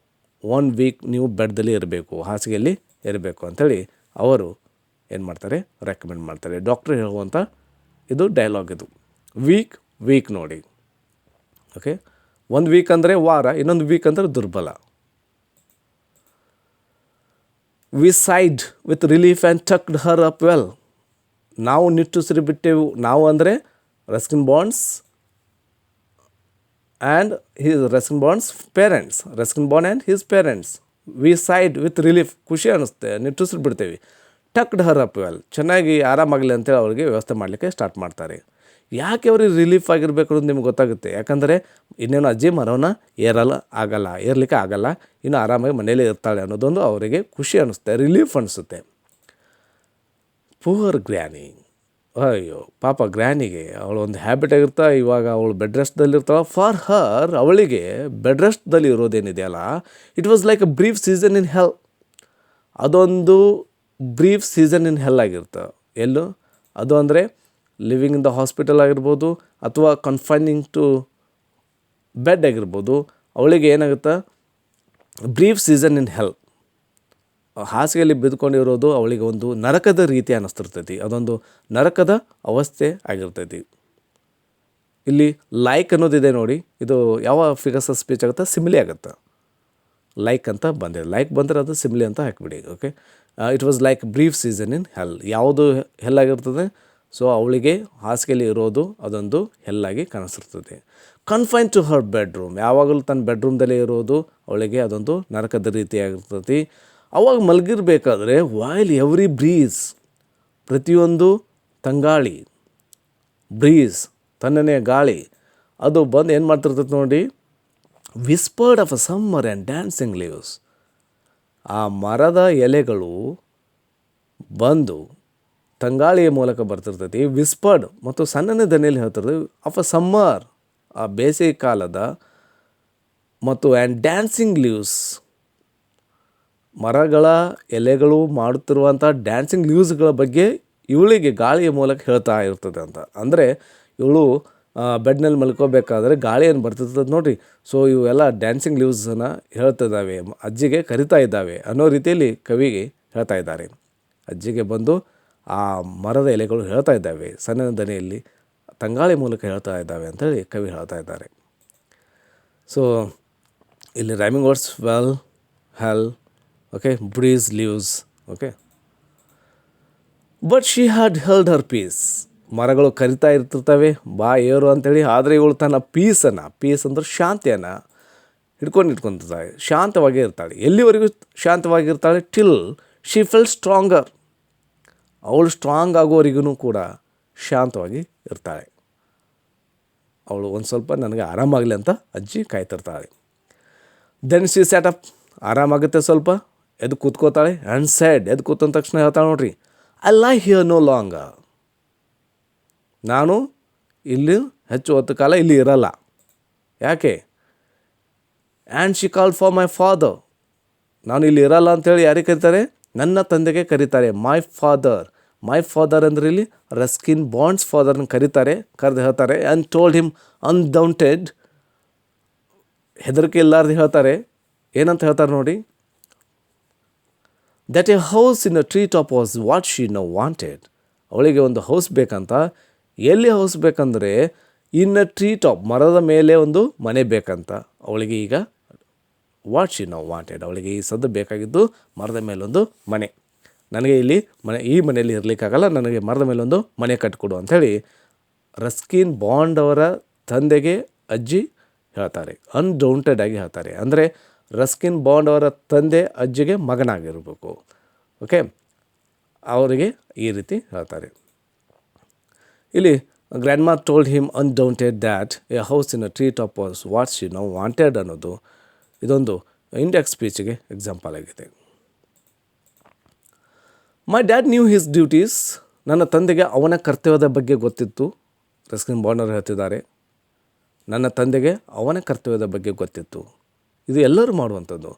1 ವೀಕ್ ನೀವು ಬೆಡ್ದಲ್ಲಿ ಇರಬೇಕು, ಹಾಸಿಗೆಯಲ್ಲಿ ಇರಬೇಕು ಅಂಥೇಳಿ ಅವರು ಏನು ಮಾಡ್ತಾರೆ, ರೆಕಮೆಂಡ್ ಮಾಡ್ತಾರೆ. ಡಾಕ್ಟ್ರ್ ಹೇಳುವಂಥ ಇದು ಡೈಲಾಗ್ ಇದು. ವೀಕ್ ನೋಡಿ. ಓಕೆ, 1 ವೀಕ್ ಅಂದರೆ ವಾರ, ಇನ್ನೊಂದು ವೀಕ್ ಅಂದರೆ ದುರ್ಬಲ. We sighed with relief and tucked her up well. ನಾವು ನಿಟ್ಟುಸಿರು ಬಿಟ್ಟೆವು. ನಾವು ಅಂದರೆ Ruskin Bond's and Ruskin Bond's parents, Ruskin Bond and his parents. We sighed with relief, ಖುಷಿ ಅನ್ನಿಸುತ್ತೆ, ನಿಟ್ಟುಸಿರು ಬಿಡ್ತೇವೆ. ಟಕ್ಡ್ ಹರ್ ಅಪ್ ವೆಲ್, ಚೆನ್ನಾಗಿ ಆರಾಮಾಗಲಿ ಅಂತೇಳಿ ಅವರಿಗೆ ವ್ಯವಸ್ಥೆ ಮಾಡಲಿಕ್ಕೆ ಸ್ಟಾರ್ಟ್ ಮಾಡ್ತಾರೆ. ಯಾಕೆ ಅವ್ರಿಗೆ ರಿಲೀಫ್ ಆಗಿರಬೇಕು ಅನ್ನೋದು ನಿಮ್ಗೆ ಗೊತ್ತಾಗುತ್ತೆ. ಯಾಕಂದರೆ ಇನ್ನೇನು ಅಜ್ಜಿ ಮರವನ್ನು ಏರ್ಲಿಕ್ಕೆ ಆಗಲ್ಲ, ಇನ್ನು ಆರಾಮಾಗಿ ಮನೇಲಿ ಇರ್ತಾಳೆ ಅನ್ನೋದೊಂದು ಅವರಿಗೆ ಖುಷಿ ಅನ್ನಿಸುತ್ತೆ, ರಿಲೀಫ್ ಅನಿಸುತ್ತೆ. ಪೂವರ್ ಗ್ರ್ಯಾನಿ, ಅಯ್ಯೋ ಪಾಪ ಗ್ರ್ಯಾನಿಗೆ ಅವಳು ಒಂದು ಹ್ಯಾಬಿಟ್ ಆಗಿರ್ತಾ, ಇವಾಗ ಅವಳು ಬೆಡ್ ರೆಸ್ಟ್ದಲ್ಲಿರ್ತಾಳೆ. ಫಾರ್ ಹರ್, ಅವಳಿಗೆ ಬೆಡ್ ರೆಸ್ಟ್ದಲ್ಲಿ ಇರೋದೇನಿದೆಯಲ್ಲ, it was like a brief season in hell. ಅದೊಂದು ಬ್ರೀಫ್ ಸೀಸನ್ ಇನ್ ಹೆಲ್ ಆಗಿರುತ್ತೆ. ಎಲ್ಲೂ ಅದು ಅಂದರೆ ಲಿವಿಂಗ್ ಇನ್ ದ ಹಾಸ್ಪಿಟಲ್ ಆಗಿರ್ಬೋದು, ಅಥವಾ ಕನ್ಫೈನಿಂಗ್ ಟು ಬೆಡ್ ಆಗಿರ್ಬೋದು. ಅವಳಿಗೆ ಏನಾಗುತ್ತೆ, ಬ್ರೀಫ್ ಸೀಸನ್ ಇನ್ ಹೆಲ್. ಹಾಸಿಗೆಯಲ್ಲಿ ಬಿದ್ದುಕೊಂಡಿರೋದು ಅವಳಿಗೆ ಒಂದು ನರಕದ ರೀತಿ ಅನ್ನಿಸ್ತಿರ್ತೈತಿ. ಅದೊಂದು ನರಕದ ಅವಸ್ಥೆ ಆಗಿರ್ತೈತಿ. ಇಲ್ಲಿ ಲೈಕ್ ಅನ್ನೋದಿದೆ ನೋಡಿ, ಇದು ಯಾವ ಫಿಗರ್ಸ್ ಆಫ್ ಸ್ಪೀಚ್ ಆಗುತ್ತೆ, ಸಿಮಿಲಿ ಆಗುತ್ತೆ. ಲೈಕ್ ಅಂತ ಬಂದಿದೆ, ಲೈಕ್ ಬಂದರೆ ಅದು ಸಿಮಿಲಿ ಅಂತ ಹಾಕಿಬಿಡಿ. Okay, it was like brief season in hell. ಯಾವುದು ಹೆಲ್ಲಾಗಿರ್ತದೆ? ಸೊ ಅವಳಿಗೆ ಹಾಸಿಗೆಯಲ್ಲಿ ಇರೋದು ಅದೊಂದು ಹೆಲ್ಲಾಗಿ ಕಾಣಿಸ್ತಿರ್ತದೆ. ಕನ್ಫೈನ್ ಟು ಹರ್ ಬೆಡ್ರೂಮ್, ಯಾವಾಗಲೂ ತನ್ನ ಬೆಡ್ರೂಮ್ದಲ್ಲೇ ಇರೋದು ಅವಳಿಗೆ ಅದೊಂದು ನರಕದ ರೀತಿಯಾಗಿರ್ತದೆ. ಅವಾಗ ಮಲಗಿರ್ಬೇಕಾದ್ರೆ ವೈಲ್ ಎವ್ರಿ ಬ್ರೀಸ್, ಪ್ರತಿಯೊಂದು ತಂಗಾಳಿ, ಬ್ರೀಸ್ ತಣ್ಣನೆಯ ಗಾಳಿ ಅದು ಬಂದು ಏನು ಮಾಡ್ತಿರ್ತದೆ ನೋಡಿ, ವಿಸ್ಪರ್ಡ್ of a summer and dancing leaves. ಆ ಮರದ ಎಲೆಗಳು ಬಂದು ತಂಗಾಳಿಯ ಮೂಲಕ ಬರ್ತಿರ್ತೈತಿ. ವಿಸ್ಪರ್ಡ್ ಮತ್ತು ಸಣ್ಣನೇ ದನಿಯಲ್ಲಿ ಹೇಳ್ತಿರ್ತದೆ ಆಫ್ ಅ ಸಮ್ಮರ್, ಆ ಬೇಸಿಗೆ ಕಾಲದ, ಮತ್ತು ಆ್ಯಂಡ್ ಡ್ಯಾನ್ಸಿಂಗ್ ಲೀವ್ಸ್, ಮರಗಳ ಎಲೆಗಳು ಮಾಡುತ್ತಿರುವಂಥ ಡ್ಯಾನ್ಸಿಂಗ್ ಲೀವ್ಸ್ಗಳ ಬಗ್ಗೆ ಇವಳಿಗೆ ಗಾಳಿಯ ಮೂಲಕ ಹೇಳ್ತಾ ಇರ್ತದೆ ಅಂತ. ಅಂದರೆ ಇವಳು ಬೆಡ್ನಲ್ಲಿ ಮಲ್ಕೋಬೇಕಾದ್ರೆ ಗಾಳಿ ಏನು ಬರ್ತಿರ್ತದೆ ನೋಡಿರಿ. ಸೊ ಇವೆಲ್ಲ ಡ್ಯಾನ್ಸಿಂಗ್ ಲೀವ್ಸನ್ನು ಹೇಳ್ತಿದ್ದಾವೆ, ಅಜ್ಜಿಗೆ ಕರಿತಾ ಇದ್ದಾವೆ ಅನ್ನೋ ರೀತಿಯಲ್ಲಿ ಕವಿಗೆ ಹೇಳ್ತಾ ಇದ್ದಾರೆ. ಅಜ್ಜಿಗೆ ಬಂದು ಆ ಮರದ ಎಲೆಗಳು ಹೇಳ್ತಾ ಇದ್ದಾವೆ, ಸಣ್ಣ ದನಿಯಲ್ಲಿ ತಂಗಾಳಿ ಮೂಲಕ ಹೇಳ್ತಾ ಇದ್ದಾವೆ ಅಂತೇಳಿ ಕವಿ ಹೇಳ್ತಾ ಇದ್ದಾರೆ. ಸೊ ಇಲ್ಲಿ rhyming words well, hell, okay, breeze, leaves. Okay, but she had held her peace. ಮರಗಳು ಕರಿತಾ ಇರ್ತಿರ್ತವೆ ಬಾ ಏರು ಅಂಥೇಳಿ, ಆದರೆ ಇವಳು ತನ್ನ ಪೀಸನ್ನು, ಪೀಸ್ ಅಂದ್ರೆ ಶಾಂತಿಯನ್ನು ಇಟ್ಕೊಂಡಿರ್ತಾಳೆ, ಶಾಂತವಾಗಿ ಇರ್ತಾಳೆ. ಎಲ್ಲಿವರೆಗೂ ಶಾಂತವಾಗಿರ್ತಾಳೆ? ಟಿಲ್ ಶಿ ಫೆಲ್ ಸ್ಟ್ರಾಂಗರ್, ಅವಳು ಸ್ಟ್ರಾಂಗ್ ಆಗೋವರೆಗೂ ಕೂಡ ಶಾಂತವಾಗಿ ಇರ್ತಾಳೆ. ಅವಳು ಒಂದು ಸ್ವಲ್ಪ ನನಗೆ ಆರಾಮಾಗಲಿ ಅಂತ ಅಜ್ಜಿ ಕಾಯ್ತಿರ್ತಾಳೆ. ದೆನ್ ಶಿ ಸ್ಯಾಟ್ ಅಪ್, ಆರಾಮಾಗುತ್ತೆ ಸ್ವಲ್ಪ, ಎದ್ದು ಕೂತ್ಕೋತಾಳೆ. ಆ್ಯಂಡ್ ಸ್ಯಾಡ್, ಎದ್ದು ಕೂತಂದ ತಕ್ಷಣ ಹೇಳ್ತಾಳೆ ನೋಡ್ರಿ, ಐ ಲೈ ಹಿಯರ್ ನೋ ಲಾಂಗರ್, ನಾನು ಇಲ್ಲಿ ಹೆಚ್ಚು ಹೊತ್ತು ಕಾಲ ಇಲ್ಲಿ ಇರಲ್ಲ. ಯಾಕೆ? And she called for my father, ನಾನು ಇಲ್ಲಿ ಇರಲ್ಲ ಅಂಥೇಳಿ ಯಾರಿಗೆ ಕರೀತಾರೆ? ನನ್ನ ತಂದೆಗೆ ಕರೀತಾರೆ. ಮೈ ಫಾದರ್ ಅಂದರೆ ಇಲ್ಲಿ ರಸ್ಕಿನ್ ಬಾಂಡ್ಸ್ ಫಾದರ್ನ ಕರೀತಾರೆ, ಕರೆದು ಹೇಳ್ತಾರೆ. ಆ್ಯಂಡ್ ಟೋಲ್ಡ್ ಹಿಮ್ ಅನ್ಡೌಂಟೆಡ್, ಹೆದರಿಕೆ ಇಲ್ಲಾರ್ದು ಹೇಳ್ತಾರೆ. ಏನಂತ ಹೇಳ್ತಾರೆ ನೋಡಿ, that A house in a tree top was what she now wanted. ಅವಳಿಗೆ ಒಂದು ಹೌಸ್ ಬೇಕಂತ. ಎಲ್ಲಿ ಹೌಸ್ ಬೇಕಂದರೆ ಇನ್ ಅ ಟ್ರೀ ಟಾಪ್, ಮರದ ಮೇಲೆ ಒಂದು ಮನೆ ಬೇಕಂತ ಅವಳಿಗೆ. ಈಗ ವಾಟ್ ಶಿ ನೋ ವಾಂಟೆಡ್, ಅವಳಿಗೆ ಈ ಸದ್ದು ಬೇಕಾಗಿದ್ದು ಮರದ ಮೇಲೊಂದು ಮನೆ. ನನಗೆ ಇಲ್ಲಿ ಈ ಮನೆಯಲ್ಲಿ ಇರಲಿಕ್ಕಾಗಲ್ಲ, ನನಗೆ ಮರದ ಮೇಲೊಂದು ಮನೆ ಕಟ್ಟಿಕೊಡು ಅಂಥೇಳಿ ರಸ್ಕಿನ್ ಬಾಂಡ್ ಅವರ ತಂದೆಗೆ ಅಜ್ಜಿ ಹೇಳ್ತಾರೆ. ಅನ್ಡೌಂಟೆಡ್ ಆಗಿ ಹೇಳ್ತಾರೆ. ಅಂದರೆ ರಸ್ಕಿನ್ ಬಾಂಡ್ ಅವರ ತಂದೆ ಅಜ್ಜಿಗೆ ಮಗನಾಗಿರಬೇಕು. ಓಕೆ, ಅವರಿಗೆ ಈ ರೀತಿ ಹೇಳ್ತಾರೆ. ಇಲ್ಲಿ grandma told him undaunted that a house in a tree top was what she now wanted ಅನ್ನೋದು ಇದೊಂದು ಇಂಡೆಕ್ಸ್ ಸ್ಪೀಚ್ಗೆ ಎಕ್ಸಾಂಪಲ್ ಆಗಿದೆ. My dad knew his duties, ನನ್ನ ತಂದೆಗೆ ಅವನ ಕರ್ತವ್ಯದ ಬಗ್ಗೆ ಗೊತ್ತಿತ್ತು. ರಸ್ಕಿನ್ ಬಾಂಡ್ ಅವರು ಹೇಳ್ತಿದ್ದಾರೆ, ನನ್ನ ತಂದೆಗೆ ಅವನ ಕರ್ತವ್ಯದ ಬಗ್ಗೆ ಗೊತ್ತಿತ್ತು. ಇದು ಎಲ್ಲರೂ ಮಾಡುವಂಥದ್ದು.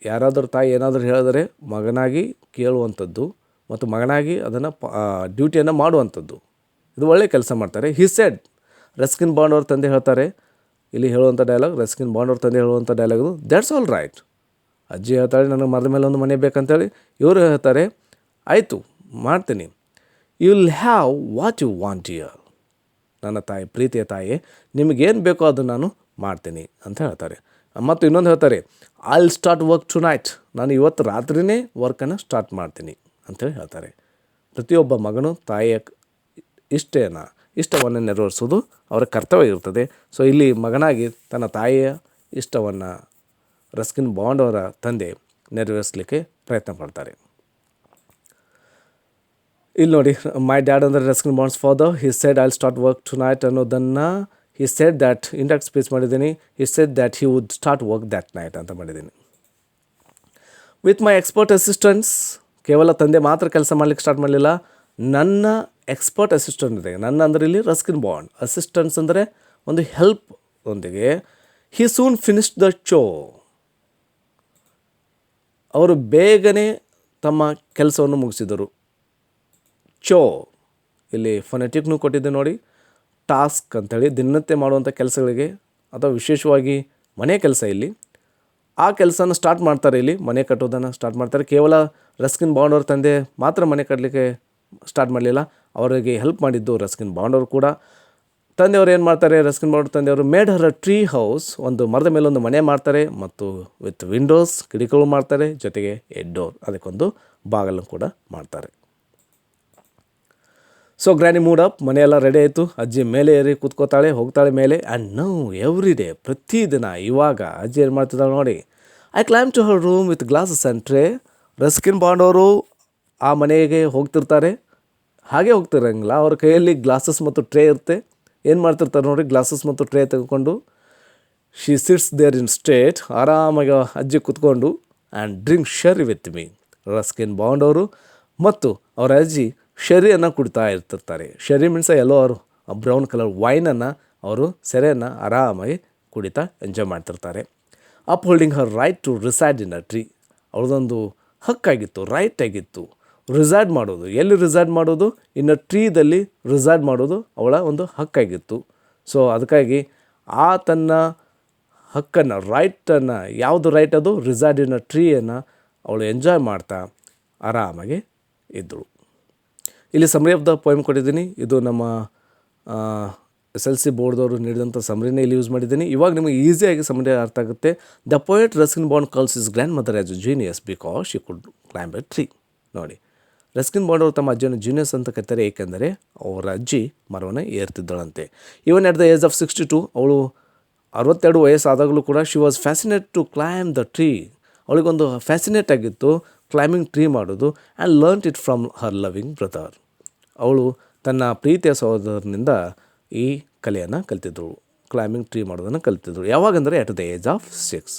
ಯಾರಾದರೂ ತಾಯಿ ಏನಾದರೂ ಹೇಳಿದರೆ ಮಗನಾಗಿ ಕೇಳುವಂಥದ್ದು ಮತ್ತು ಮಗನಾಗಿ ಅದನ್ನು ಡ್ಯೂಟಿಯನ್ನು ಮಾಡುವಂಥದ್ದು, ಇದು ಒಳ್ಳೆಯ ಕೆಲಸ ಮಾಡ್ತಾರೆ. ಹಿ ಸೆಡ್, ರಸ್ಕಿನ್ ಬಾಂಡ್ ಅವ್ರ ತಂದೆ ಹೇಳ್ತಾರೆ, ಇಲ್ಲಿ ಹೇಳುವಂಥ ಡೈಲಾಗ್ ರಸ್ಕಿನ್ ಬಾಂಡ್ ಅವ್ರ ತಂದೆ ಹೇಳುವಂಥ ಡೈಲಾಗು, ದ್ಯಾಟ್ಸ್ ಆಲ್ ರೈಟ್. ಅಜ್ಜಿ ಹೇಳ್ತಾಳೆ ನನಗೆ ಮರದ ಮೇಲೆ ಒಂದು ಮನೆ ಬೇಕಂತೇಳಿ. ಇವರು ಹೇಳ್ತಾರೆ ಆಯಿತು ಮಾಡ್ತೀನಿ. You will have what you want here. ನನ್ನ ತಾಯಿ, ಪ್ರೀತಿಯ ತಾಯಿ, ನಿಮಗೇನು ಬೇಕೋ ಅದನ್ನು ನಾನು ಮಾಡ್ತೀನಿ ಅಂತ ಹೇಳ್ತಾರೆ. ಮತ್ತು ಇನ್ನೊಂದು ಹೇಳ್ತಾರೆ, I will start work tonight, ನಾನು ಇವತ್ತು ರಾತ್ರಿಯೇ ವರ್ಕನ್ನು ಸ್ಟಾರ್ಟ್ ಮಾಡ್ತೀನಿ ಅಂಥೇಳಿ ಹೇಳ್ತಾರೆ. ಪ್ರತಿಯೊಬ್ಬ ಮಗನು ತಾಯಿಯ ಇಷ್ಟವನ್ನು ನೆರವೇರಿಸೋದು ಅವರ ಕರ್ತವ್ಯ ಇರ್ತದೆ. ಸೊ ಇಲ್ಲಿ ಮಗನಾಗಿ ತನ್ನ ತಾಯಿಯ ಇಷ್ಟವನ್ನು ರಸ್ಕಿನ್ ಬಾಂಡ್ ಅವರ ತಂದೆ ನೆರವೇರಿಸಲಿಕ್ಕೆ ಪ್ರಯತ್ನ ಪಡ್ತಾರೆ. ಇಲ್ಲಿ ನೋಡಿ, ಮೈ ಡ್ಯಾಡ್ ಅಂದರೆ Ruskin Bond's father. He said I will start work tonight ಅನ್ನೋದನ್ನು he said that indirect speech ಮಾಡಿದ್ದೀನಿ. He said that he would start work that night ಅಂತ ಮಾಡಿದ್ದೀನಿ. ವಿತ್ ಮೈ ಎಕ್ಸ್ಪರ್ಟ್ ಅಸಿಸ್ಟೆಂಟ್ಸ್, ಕೇವಲ ತಂದೆ ಮಾತ್ರ ಕೆಲಸ ಮಾಡಲಿಕ್ಕೆ ಸ್ಟಾರ್ಟ್ ಮಾಡಲಿಲ್ಲ, ನನ್ನ ಎಕ್ಸ್ಪರ್ಟ್ ಅಸಿಸ್ಟೆಂಟ್ ಇದೆ. ನನ್ನ ಅಂದರೆ ಇಲ್ಲಿ ರಸ್ಕಿನ್ ಬಾಂಡ್, ಅಸಿಸ್ಟೆಂಟ್ಸ್ ಅಂದರೆ ಒಂದು ಹೆಲ್ಪ್ ಒಂದಿಗೆ. ಹಿ ಸೂನ್ ಫಿನಿಶ್ಡ್ ದ ಶೋ, ಅವರು ಬೇಗನೆ ತಮ್ಮ ಕೆಲಸವನ್ನು ಮುಗಿಸಿದರು. ಚೋ ಇಲ್ಲಿ ಫೊನೆಟಿಕ್ನು ಕೊಟ್ಟಿದ್ದೆ ನೋಡಿ, ಟಾಸ್ಕ್ ಅಂಥೇಳಿ ದಿನನಿತ್ಯ ಮಾಡುವಂಥ ಕೆಲಸಗಳಿಗೆ ಅಥವಾ ವಿಶೇಷವಾಗಿ ಮನೆ ಕೆಲಸ ಇಲ್ಲಿ ಆ ಕೆಲಸನ ಸ್ಟಾರ್ಟ್ ಮಾಡ್ತಾರೆ. ಇಲ್ಲಿ ಮನೆ ಕಟ್ಟೋದನ್ನು ಸ್ಟಾರ್ಟ್ ಮಾಡ್ತಾರೆ. ಕೇವಲ ರಸ್ಕಿನ್ ಬಾಂಡ್ ಅವ್ರ ತಂದೆ ಮಾತ್ರ ಮನೆ ಕಟ್ಟಲಿಕ್ಕೆ ಸ್ಟಾರ್ಟ್ ಮಾಡಲಿಲ್ಲ, ಅವರಿಗೆ ಹೆಲ್ಪ್ ಮಾಡಿದ್ದು ರಸ್ಕಿನ್ ಬಾಂಡ್ ಅವರು ಕೂಡ. ತಂದೆಯವರು ಏನು ಮಾಡ್ತಾರೆ, ರಸ್ಕಿನ್ ಬಾಂಡ್ ತಂದೆಯವರು ಮೇಡ್ ಹರ್ ಟ್ರೀ ಹೌಸ್, ಒಂದು ಮರದ ಮೇಲೆ ಒಂದು ಮನೆ ಮಾಡ್ತಾರೆ ಮತ್ತು ವಿತ್ ವಿಂಡೋಸ್, ಕಿಟಕಿಗಳು ಮಾಡ್ತಾರೆ, ಜೊತೆಗೆ ಎ ಡೋರ್, ಅದಕ್ಕೊಂದು ಬಾಗಿಲನ್ನು ಕೂಡ ಮಾಡ್ತಾರೆ. ಸೊ ಗ್ರ್ಯಾನಿ ಮೂಡ್ ಅಪ್, ಮನೆಯೆಲ್ಲ ರೆಡಿ ಆಯಿತು. ಅಜ್ಜಿ ಮೇಲೆ ಏರಿ ಕೂತ್ಕೋತಾಳೆ, ಹೋಗ್ತಾಳೆ ಮೇಲೆ. ಆ್ಯಂಡ್ ನೌ ಎವ್ರಿ ಡೇ, ಪ್ರತಿದಿನ ಇವಾಗ ಅಜ್ಜಿ ಏನು ಮಾಡ್ತಿದ್ದಾಳೆ ನೋಡಿ. I climb to her room with glasses and tray. Ruskin bond ಅವರು ಆ ಮನೆಗೆ ಹೋಗ್ತಿರ್ತಾರೆ. ಹಾಗೆ ಹೋಗ್ತಿರಂಗಿಲ್ಲ, ಅವ್ರ ಕೈಯಲ್ಲಿ ಗ್ಲಾಸಸ್ ಮತ್ತು ಟ್ರೇ ಇರುತ್ತೆ. ಏನು ಮಾಡ್ತಿರ್ತಾರೆ ನೋಡಿ, ಗ್ಲಾಸಸ್ ಮತ್ತು ಟ್ರೇ ತೆಗೆದುಕೊಂಡು she sits there in state, ಆರಾಮಾಗಿ ಅಜ್ಜಿ ಕೂತ್ಕೊಂಡು and drink sherry with me. Ruskin bond ಅವರು ಮತ್ತು ಅವರ ಅಜ್ಜಿ ಶೆರಿಯನ್ನು ಕುಡಿತಾ ಇರ್ತಿರ್ತಾರೆ. ಶೆರಿ ಮೀನ್ಸ್ ಎಲ್ಲೋ ಅವರು ಬ್ರೌನ್ ಕಲರ್ ವೈನನ್ನು ಅವರು ಸೆರೆಯನ್ನು ಆರಾಮಾಗಿ ಕುಡಿತಾ ಎಂಜಾಯ್ ಮಾಡ್ತಿರ್ತಾರೆ. Upholding her right to reside in a tree. ಅವ್ರದ್ದೊಂದು ಹಕ್ಕಾಗಿತ್ತು, ರೈಟ್ ಆಗಿತ್ತು ರಿಸೈಡ್ ಮಾಡೋದು. ಎಲ್ಲಿ ರಿಸೈಡ್ ಮಾಡೋದು? ಇನ್ನು ಟ್ರೀದಲ್ಲಿ ರಿಸೈಡ್ ಮಾಡೋದು ಅವಳ ಒಂದು ಹಕ್ಕಾಗಿತ್ತು. ಸೊ ಅದಕ್ಕಾಗಿ ಆ ತನ್ನ ಹಕ್ಕನ್ನು, ರೈಟನ್ನು, ಯಾವುದು ರೈಟ್ ಅದು ರಿಸೈಡ್ ಇನ್ ಅ ಟ್ರೀಯನ್ನು ಅವಳು ಎಂಜಾಯ್ ಮಾಡ್ತಾ ಆರಾಮಾಗಿ ಇದ್ದಳು. ಇಲ್ಲಿ ಸಮರಿ ಆಫ್ ದ ಪೋಯಮ್ ಕೊಟ್ಟಿದ್ದೀನಿ. ಇದು ನಮ್ಮ SLC ಬೋರ್ಡ್ದವರು ನೀಡಿದಂಥ ಸಮರಿನೇ ಇಲ್ಲಿ ಯೂಸ್ ಮಾಡಿದ್ದೀನಿ. ಇವಾಗ ನಿಮಗೆ ಈಸಿಯಾಗಿ ಸಮರಿ ಅರ್ಥ ಆಗುತ್ತೆ. The poet Ruskin bond calls is grand mother as a genius because she could climb A tree. ನೋಡಿ, ರಸ್ಕಿನ್ ಬಾಂಡ್ ಅವರು ತಮ್ಮ ಅಜ್ಜಿಯನ್ನು ಜೀನಿಯಸ್ ಅಂತ ಕರೀತಾರೆ, ಏಕೆಂದರೆ ಅವರ ಅಜ್ಜಿ ಮರವನ್ನು ಏರ್ತಿದ್ದಳಂತೆ. Even at the age of 62, ಅವಳು 62 ವಯಸ್ಸಾದಾಗಲೂ ಕೂಡ she was fascinate to climb the tree. ಅವಳಿಗೊಂದು ಫ್ಯಾಸಿನೇಟ್ ಆಗಿತ್ತು ಕ್ಲೈಂಬಿಂಗ್ ಟ್ರೀ ಮಾಡೋದು. And learnt it from her loving brother. ಅವಳು ತನ್ನ ಪ್ರೀತಿಯ ಸಹೋದರನಿಂದ ಈ ಕಲೆಯನ್ನು ಕಲ್ತಿದ್ದಳು, ಕ್ಲೈಂಬಿಂಗ್ ಟ್ರೀ ಮಾಡೋದನ್ನು ಕಲ್ತಿದ್ದಳು. ಯಾವಾಗಂದರೆ at the age of 6.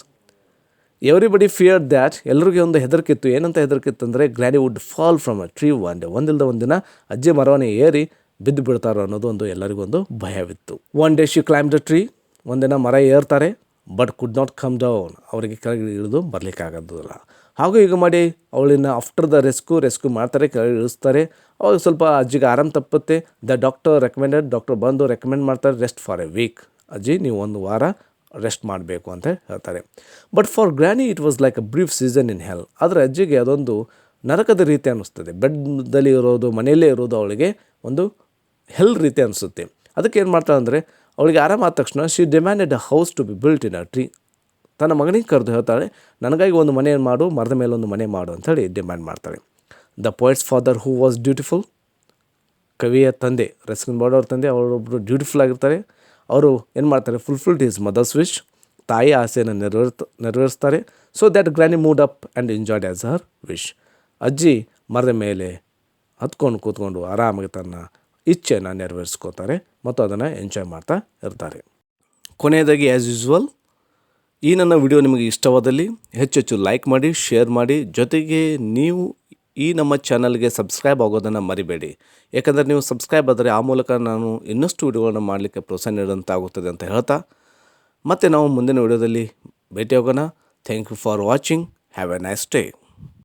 Everybody fear that, ಎಲ್ಲರಿಗೂ ಒಂದು ಹೆದರಿಕಿತ್ತು. ಏನಂತ ಹೆದರಿಕಿತ್ತು ಅಂದರೆ granny would fall from a tree one day. ಒಂದಿಲ್ಲದ ಒಂದಿನ ಅಜ್ಜಿ ಮರವನ್ನು ಏರಿ ಬಿದ್ದು ಬಿಡ್ತಾರೋ ಅನ್ನೋದು ಒಂದು ಎಲ್ಲರಿಗೊಂದು ಭಯವಿತ್ತು. One day she climb the tree. ಒಂದಿನ ಮರ ಏರ್ತಾರೆ, but could not come down. ಅವರಿಗೆ ಕೆಳಗೆ ಇಳಿದು ಬರಲಿಕ್ಕಾಗೋದಿಲ್ಲ. ಹಾಗೂ ಈಗ ಮಾಡಿ ಅವಳನ್ನು ಆಫ್ಟರ್ ದ ರೆಸ್ಕ್ಯೂ ಮಾಡ್ತಾರೆ, ಕೆಳಗೆ ಇಳಿಸ್ತಾರೆ. ಅವಾಗ ಸ್ವಲ್ಪ ಅಜ್ಜಿಗೆ ಆರಾಮ ತಪ್ಪುತ್ತೆ. ದ ಡಾಕ್ಟರ್ ಬಂದು ರೆಕಮೆಂಡ್ ಮಾಡ್ತಾರೆ, ರೆಸ್ಟ್ ಫಾರ್ ಎ ವೀಕ್. ಅಜ್ಜಿ ನೀವು ಒಂದು ವಾರ ರೆಸ್ಟ್ ಮಾಡಬೇಕು ಅಂತ ಹೇಳ್ತಾರೆ. But for granny it was like a brief season in hell. ಆದರೆ ಅಜ್ಜಿಗೆ ಅದೊಂದು ನರಕದ ರೀತಿ ಅನ್ನಿಸ್ತದೆ. ಬೆಡ್ದಲ್ಲಿ ಇರೋದು, ಮನೆಯಲ್ಲೇ ಇರೋದು ಅವಳಿಗೆ ಒಂದು ಹೆಲ್ ರೀತಿ ಅನಿಸುತ್ತೆ. ಅದಕ್ಕೆ ಏನು ಮಾಡ್ತಾಳೆ ಅಂದರೆ, ಅವಳಿಗೆ ಆರಾಮಾದ ತಕ್ಷಣ she demanded a house to be built in a tree. ತನ್ನ ಮಗನಿಗೆ ಕರೆದು ಹೇಳ್ತಾಳೆ, ನನಗಾಗಿ ಒಂದು ಮನೆ ಮಾಡು, ಮರದ ಮೇಲೆ ಒಂದು ಮನೆ ಮಾಡು ಅಂಥೇಳಿ ಡಿಮ್ಯಾಂಡ್ ಮಾಡ್ತಾಳೆ. The poets father who was ಡ್ಯೂಟಿಫುಲ್. ಕವಿಯ ತಂದೆ, ರಸ್ಕಿನ್ ಬಾಂಡ್ ಅವ್ರ ತಂದೆ, ಅವರೊಬ್ಬರು ಡ್ಯೂಟಿಫುಲ್ ಆಗಿರ್ತಾರೆ. ಅವರು ಏನು ಮಾಡ್ತಾರೆ, ಫುಲ್ಫಿಲ್ಡ್ ಹಿಸ್ ಮದರ್ಸ್ ವಿಶ್. ತಾಯಿ ಆಸೆಯನ್ನು ನೆರವೇರಿಸ್ತಾರೆ. So that granny moved up and enjoyed as her wish. ಅಜ್ಜಿ ಮರದ ಮೇಲೆ ಹತ್ಕೊಂಡು ಕೂತ್ಕೊಂಡು ಆರಾಮಾಗಿ ತನ್ನ ಇಚ್ಛೆಯನ್ನು ನೆರವೇರಿಸ್ಕೋತಾರೆ ಮತ್ತು ಅದನ್ನು ಎಂಜಾಯ್ ಮಾಡ್ತಾ ಇರ್ತಾರೆ. ಕೊನೆಯದಾಗಿ ಆ್ಯಸ್ ಯೂಸ್ವಲ್, ಈ ನನ್ನ ವಿಡಿಯೋ ನಿಮಗೆ ಇಷ್ಟವಾದಲ್ಲಿ ಹೆಚ್ಚೆಚ್ಚು ಲೈಕ್ ಮಾಡಿ, ಶೇರ್ ಮಾಡಿ. ಜೊತೆಗೆ ನೀವು ಈ ನಮ್ಮ ಚಾನಲ್ಗೆ ಸಬ್ಸ್ಕ್ರೈಬ್ ಆಗೋದನ್ನು ಮರಿಬೇಡಿ. ಯಾಕಂದರೆ ನೀವು ಸಬ್ಸ್ಕ್ರೈಬ್ ಆದರೆ ಆ ಮೂಲಕ ನಾನು ಇನ್ನಷ್ಟು ವಿಡಿಯೋಗಳನ್ನು ಮಾಡಲಿಕ್ಕೆ ಪ್ರೋತ್ಸಾಹ ನೀಡುವಂತಾಗುತ್ತದೆ ಅಂತ ಹೇಳ್ತಾ, ಮತ್ತು ನಾವು ಮುಂದಿನ ವಿಡಿಯೋದಲ್ಲಿ ಭೇಟಿ ಹೋಗೋಣ. Thank you for watching. Have a nice day.